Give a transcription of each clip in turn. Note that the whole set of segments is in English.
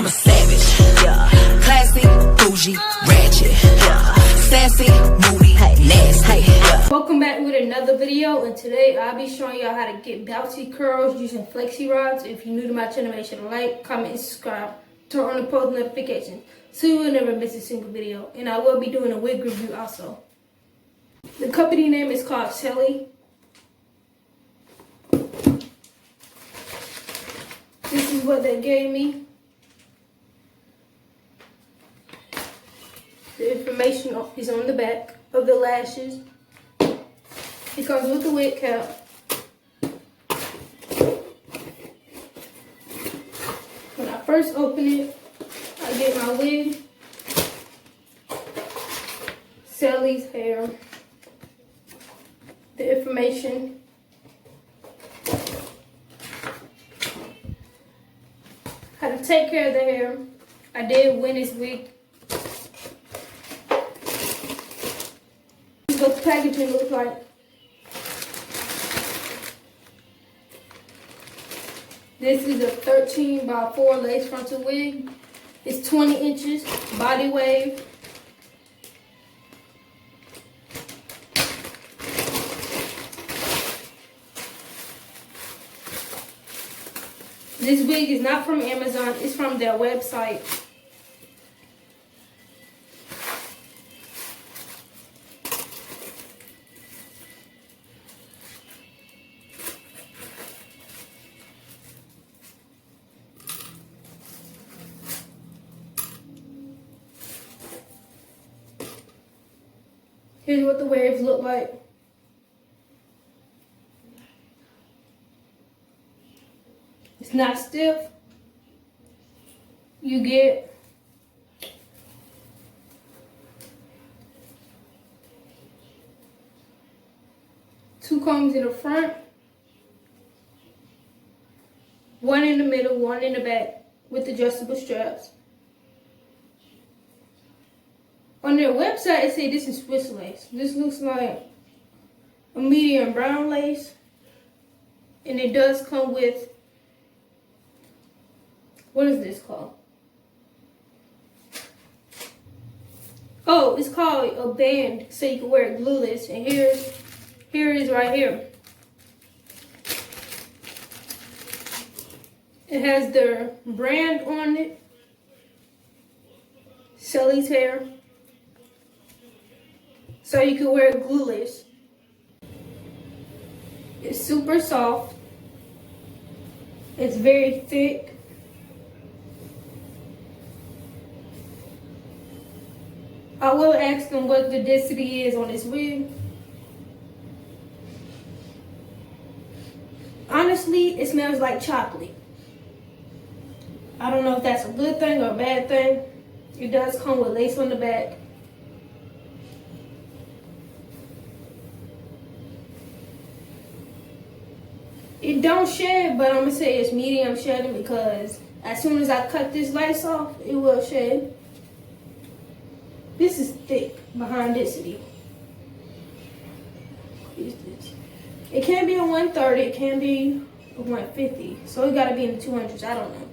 I'm a savage, yeah. Classy, bougie, ratchet, yeah. Sassy, moody, nasty, yeah. Welcome back with another video, and today I'll be showing y'all how to get bouncy curls using flexi rods. If you're new to my channel, make sure to like, comment, and subscribe. Turn on the post notifications so you will never miss a single video. And I will be doing a wig review also. The company name is called Celie. This is what they gave me. The information is on the back of the lashes. It comes with the wig cap. When I first open it, I get my wig, Celie's hair, the information, how to take care of the hair. I did win this wig. This is what the packaging looks like. This is a 13 by 4 lace frontal wig. It's 20 inches, body wave. This wig is not from Amazon, it's from their website. Here's what the waves look like. It's not stiff. You get two combs in the front, one in the middle, one in the back with adjustable straps. On their website, it says this is Swiss lace. This looks like a medium brown lace. And it does come with, what is this called? Oh, it's called a band so you can wear it glueless. And here it is right here. It has their brand on it. Celie's hair. So you can wear it glueless. It's super soft. It's very thick. I will ask them what the density is on this wig. Honestly, it smells like chocolate. I don't know if that's a good thing or a bad thing. It does come with lace on the back. It don't shed, but I'm gonna say it's medium shedding because as soon as I cut this lace off, it will shed. This is thick behind density. It can be a 130, it can be a 150. So it gotta be in the 200s, I don't know.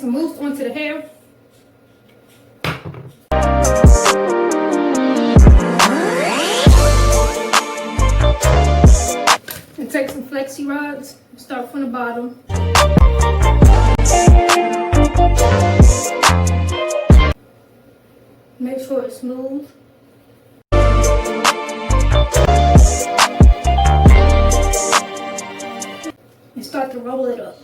some mousse onto the hair. And take some flexi rods. Start from the bottom. Make sure it's smooth. And start to roll it up.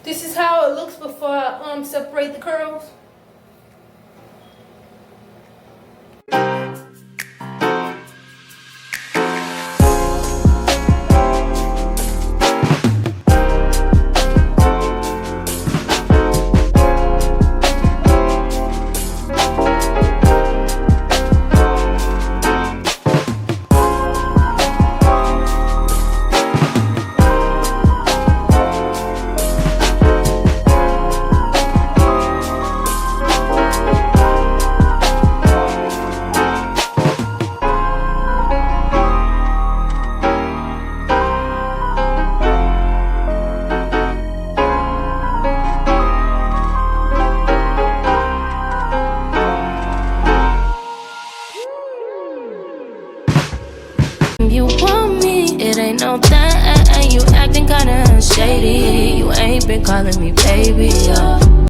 This is how it looks before I separate the curls. been calling me baby, yeah.